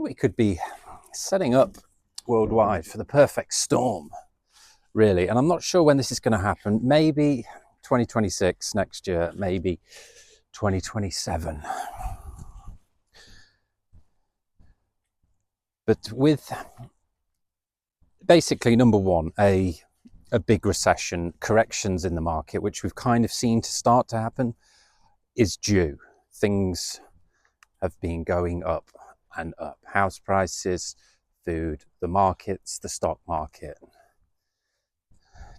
think we could be setting up worldwide for the perfect storm, really. And I'm not sure when this is going to happen. Maybe 2026 next year, maybe 2027. But with basically, number one, a big recession, corrections in the market, which we've kind of seen to start to happen, is due. Things have been going up and up. House prices, food, the markets, the stock market.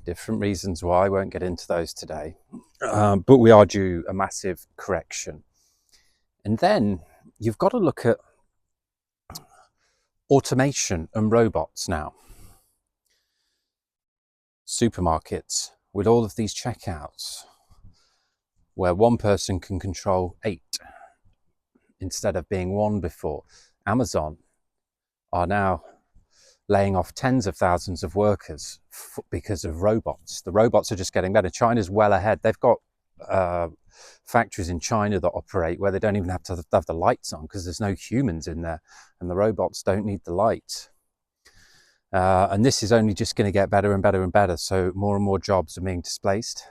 Different reasons why, I won't get into those today. But we are due a massive correction. And then you've got to look at automation and robots now. Supermarkets with all of these checkouts where one person can control 8 instead of being 1 before. Amazon are now laying off tens of thousands of workers because of robots. The robots are just getting better. China's well ahead. They've got factories in China that operate where they don't even have to have the lights on because there's no humans in there, and the robots don't need the light. And this is only just going to get better and better and better. So more and more jobs are being displaced.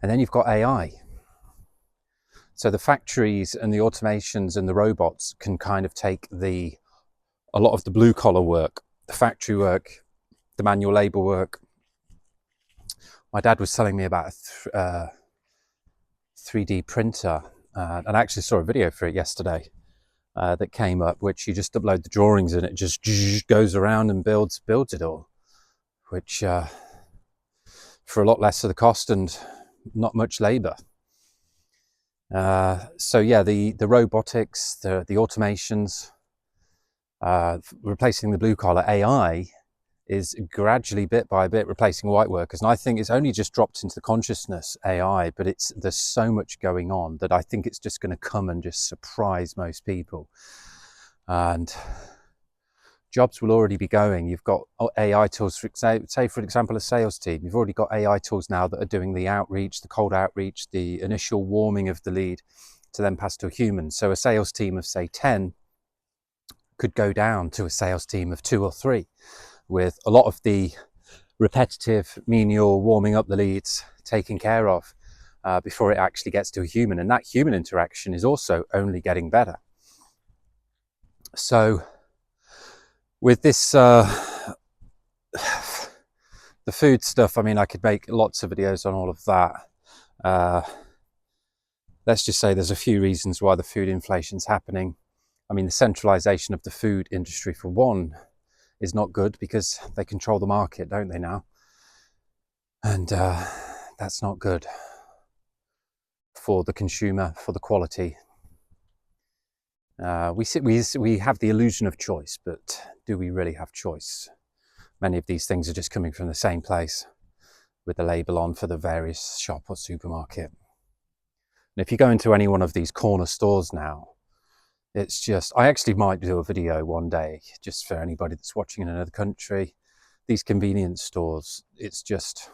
And then you've got AI. So the factories and the automations and the robots can kind of take a lot of the blue collar work, the factory work, the manual labor work. My dad was telling me about a 3D printer, and I actually saw a video for it yesterday that came up, which you just upload the drawings and it just goes around and builds it all, which for a lot less of the cost and not much labor. So yeah, the robotics, the automations, replacing the blue collar. AI is gradually, bit by bit, replacing white workers, and I think it's only just dropped into the consciousness, AI, but there's so much going on that I think it's just going to come and just surprise most people, and jobs will already be going. You've got AI tools, say for example a sales team. You've already got AI tools now that are doing the outreach, the cold outreach, the initial warming of the lead to then pass to a human. So a sales team of say 10 could go down to a sales team of 2 or 3, with a lot of the repetitive menial warming up the leads taken care of before it actually gets to a human. And that human interaction is also only getting better. So with this, the food stuff, I mean, I could make lots of videos on all of that. Let's just say there's a few reasons why the food inflation's happening. I mean, the centralization of the food industry, for one, is not good because they control the market, don't they now? And that's not good for the consumer, for the quality. We have the illusion of choice, but do we really have choice? Many of these things are just coming from the same place with the label on for the various shop or supermarket. And if you go into any one of these corner stores now, it's just, I actually might do a video one day just for anybody that's watching in another country. These convenience stores, it's just,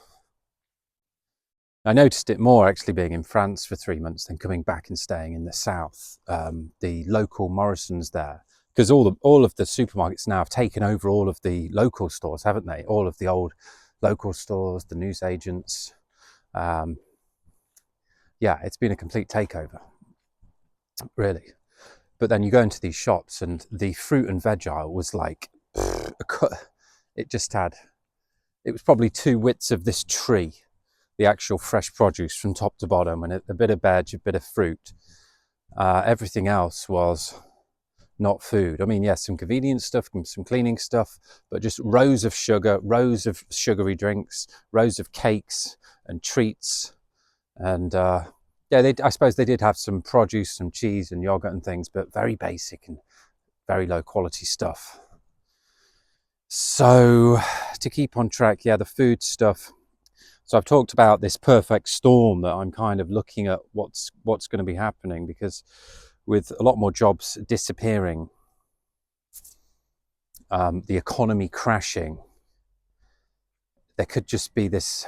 I noticed it more actually being in France for 3 months than coming back and staying in the south. The local Morrisons there, because all of the supermarkets now have taken over all of the local stores, haven't they? All of the old local stores, the newsagents. Yeah, it's been a complete takeover, really. But then you go into these shops and the fruit and veg aisle was like, it was probably 2 widths of this tree, the actual fresh produce from top to bottom, and a bit of veg, a bit of fruit. Everything else was not food. I mean, yes, some convenience stuff, some cleaning stuff, but just rows of sugar, rows of sugary drinks, rows of cakes and treats. And yeah, I suppose they did have some produce, some cheese and yogurt and things, but very basic and very low quality stuff. So to keep on track, yeah, the food stuff. So I've talked about this perfect storm that I'm kind of looking at what's going to be happening, because with a lot more jobs disappearing, the economy crashing, there could just be this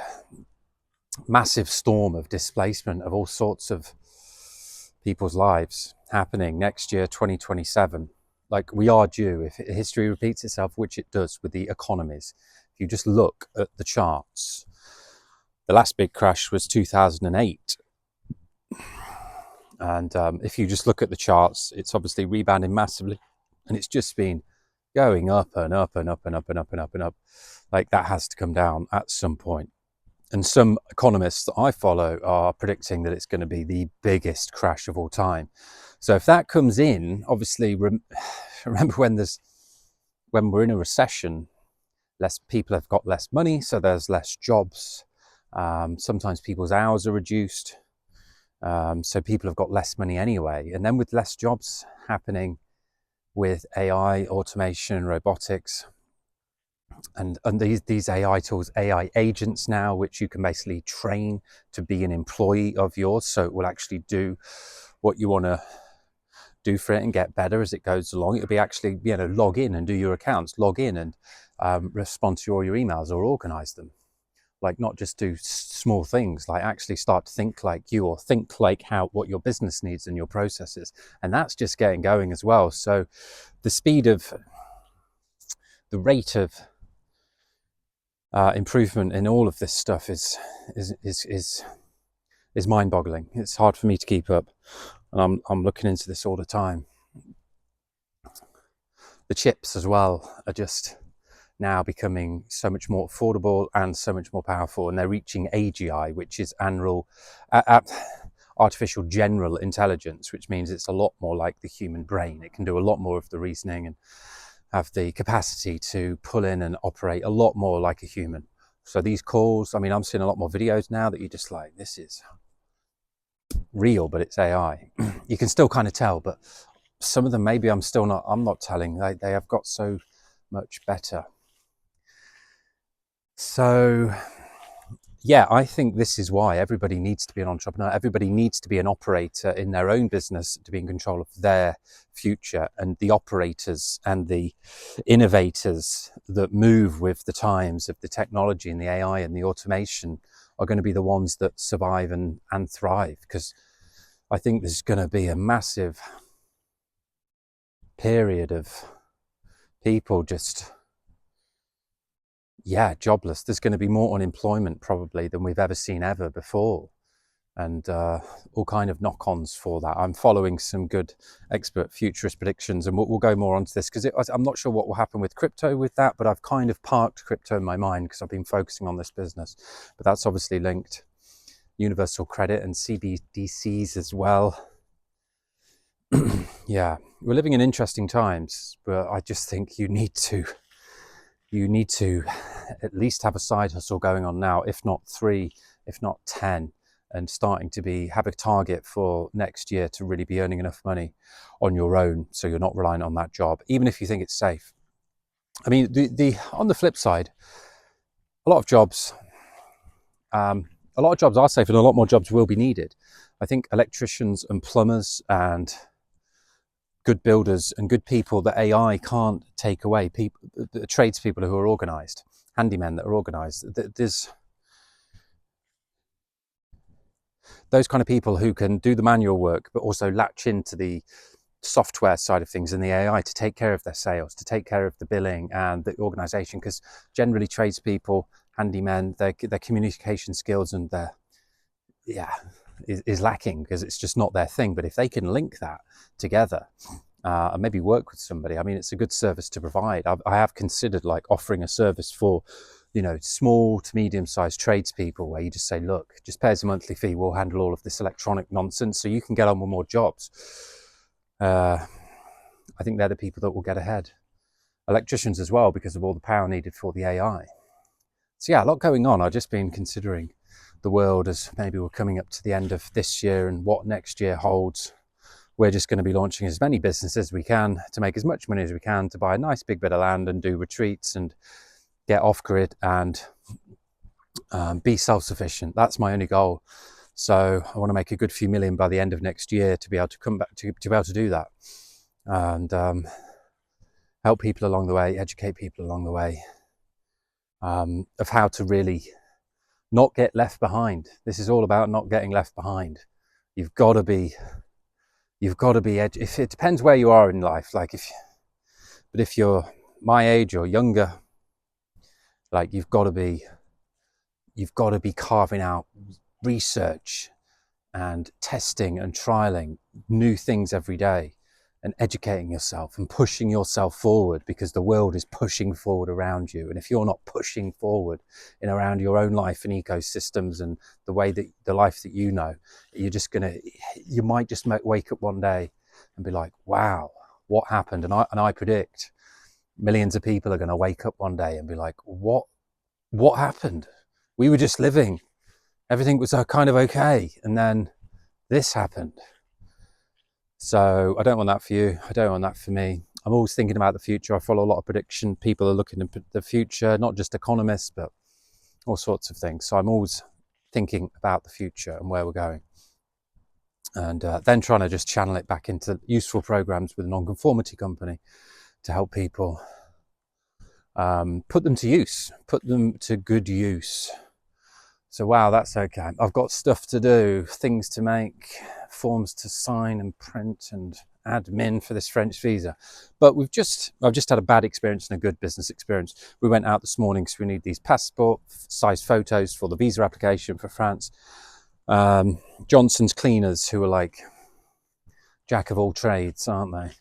massive storm of displacement of all sorts of people's lives happening next year, 2027. Like, we are due, if history repeats itself, which it does with the economies. If you just look at the charts, the last big crash was 2008. And if you just look at the charts, it's obviously rebounding massively, and it's just been going up and up and up and up and up and up and up. Like, that has to come down at some point. And some economists that I follow are predicting that it's going to be the biggest crash of all time. So if that comes in, obviously, remember when we're in a recession, less people have got less money, so there's less jobs. Sometimes people's hours are reduced. So people have got less money anyway. And then with less jobs happening with AI, automation, robotics, and these AI tools, AI agents now, which you can basically train to be an employee of yours. So it will actually do what you want to do for it and get better as it goes along. It'll be actually, log in and do your accounts, log in and respond to all your emails or organize them. Like, not just do small things, like actually start to think like you, or think like what your business needs and your processes. And that's just getting going as well. So the rate of improvement in all of this stuff is mind-boggling. It's hard for me to keep up, and I'm looking into this all the time. The chips as well are just now becoming so much more affordable and so much more powerful, and they're reaching AGI, which is artificial general intelligence, which means it's a lot more like the human brain. It can do a lot more of the reasoning and have the capacity to pull in and operate a lot more like a human. So these calls, I mean, I'm seeing a lot more videos now that you're just like, this is real, but it's AI. You can still kind of tell, but some of them maybe I'm not telling. They have got so much better. So yeah, I think this is why everybody needs to be an entrepreneur. Everybody needs to be an operator in their own business to be in control of their future. And the operators and the innovators that move with the times of the technology and the AI and the automation are going to be the ones that survive and thrive. Because I think there's going to be a massive period of people just, jobless. There's going to be more unemployment probably than we've ever seen ever before, and all kind of knock-ons for that. I'm following some good expert futurist predictions, and we'll go more onto this because I'm not sure what will happen with crypto with that, but I've kind of parked crypto in my mind because I've been focusing on this business. But that's obviously linked. Universal credit and CBDCs as well. Yeah, we're living in interesting times, but I just think you need to at least have a side hustle going on now, if not 3, if not 10, and starting to have a target for next year to really be earning enough money on your own, so you're not reliant on that job, even if you think it's safe. I mean, on the flip side, a lot of jobs are safe, and a lot more jobs will be needed. I think electricians and plumbers and good builders and good people that AI can't take away, the tradespeople who are organized, handymen that are organized. There's those kind of people who can do the manual work, but also latch into the software side of things and the AI to take care of their sales, to take care of the billing and the organization. Because generally tradespeople, handymen, their communication skills and is lacking because it's just not their thing. But if they can link that together and maybe work with somebody, I mean, it's a good service to provide. I have considered like offering a service for, small to medium-sized tradespeople where you just say, look, just pay us a monthly fee, we'll handle all of this electronic nonsense so you can get on with more jobs. I think they're the people that will get ahead. Electricians as well, because of all the power needed for the AI. So yeah, a lot going on. I've just been considering the world as maybe we're coming up to the end of this year and what next year holds. We're just going to be launching as many businesses as we can to make as much money as we can, to buy a nice big bit of land and do retreats and get off grid and be self-sufficient. That's my only goal. So I want to make a good few million by the end of next year to be able to come back to be able to do that, and help people along the way, educate people along the way, of how to really not get left behind. This is all about not getting left behind. You've got to be you've got to be, if it depends where you are in life, like but if you're my age or younger, like you've got to be carving out research and testing and trialing new things every day and educating yourself and pushing yourself forward, because the world is pushing forward around you. And if you're not pushing forward in around your own life and ecosystems and the way that the life that you know, you might just wake up one day and be like, wow, what happened? And I predict millions of people are going to wake up one day and be like, what happened? We were just living, everything was kind of okay, and then this happened. So I don't want that for you. I don't want that for me. I'm always thinking about the future. I follow a lot of prediction. People are looking at the future, not just economists, but all sorts of things. So I'm always thinking about the future and where we're going. And then trying to just channel it back into useful programs with a nonconformity company to help people put them to use, put them to good use. So wow, that's okay. I've got stuff to do, things to make, forms to sign and print and admin for this French visa. But I've just had a bad experience and a good business experience. We went out this morning because we need these passport size photos for the visa application for France. Johnson's Cleaners, who are like jack of all trades, aren't they?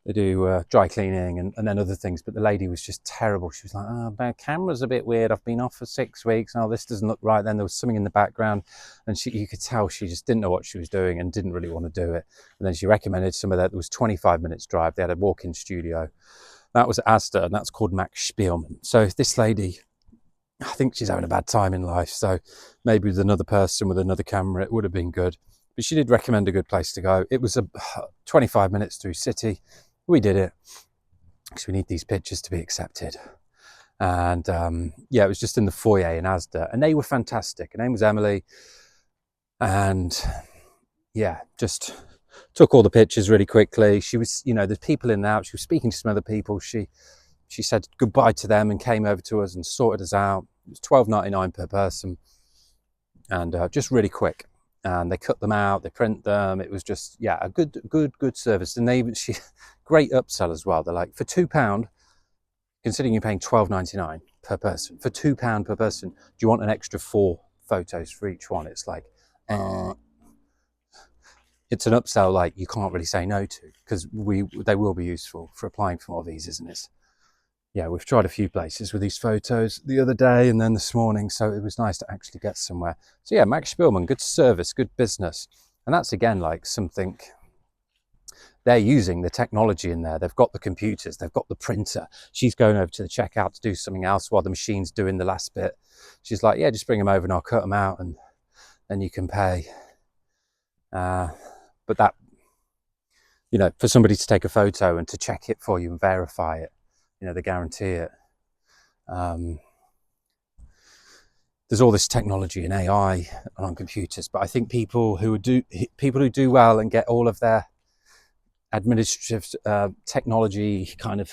They do dry cleaning and then other things, but the lady was just terrible. She was like, oh, my camera's a bit weird. I've been off for 6 weeks. Oh, this doesn't look right. Then there was something in the background, and you could tell she just didn't know what she was doing and didn't really want to do it. And then she recommended some of that. There was 25 minutes drive. They had a walk-in studio. That was at Asda, and that's called Max Spielman. So this lady, I think she's having a bad time in life. So maybe with another person with another camera, it would have been good. But she did recommend a good place to go. It was 25 minutes through city. We did it because we need these pictures to be accepted. And yeah, it was just in the foyer in Asda, and they were fantastic. Her name was Emily. And yeah, just took all the pictures really quickly. She was, there's people in and out. She was speaking to some other people. She said goodbye to them and came over to us and sorted us out. It was $12.99 per person, and just really quick. And they cut them out, they print them. It was just, yeah, a good service. And she great upsell as well. They're like, for £2, considering you're paying $12.99 per person, for £2 per person, do you want an extra 4 photos for each one? It's like, it's an upsell like you can't really say no to, because they will be useful for applying for more visas. And it's, yeah, we've tried a few places with these photos the other day and then this morning, so it was nice to actually get somewhere. So yeah, Max Spielman, good service, good business. And that's again like something, they're using the technology in there. They've got the computers, they've got the printer. She's going over to the checkout to do something else while the machine's doing the last bit. She's like, yeah, just bring them over and I'll cut them out and then you can pay. But that, for somebody to take a photo and to check it for you and verify it, they guarantee it. There's all this technology and AI on computers, but I think people who do well and get all of their administrative technology kind of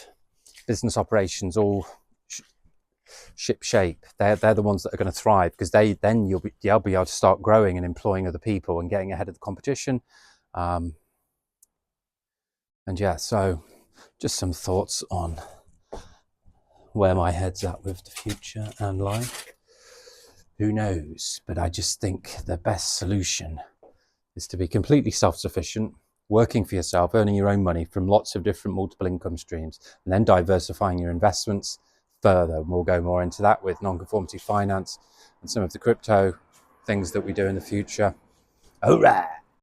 business operations all ship shape, they're the ones that are going to thrive, because they'll be able to start growing and employing other people and getting ahead of the competition. And yeah, so just some thoughts on where my head's at with the future and life. Who knows? But I just think the best solution is to be completely self-sufficient, working for yourself, earning your own money from lots of different multiple income streams, and then diversifying your investments further. And we'll go more into that with non-conformity finance and some of the crypto things that we do in the future. All right.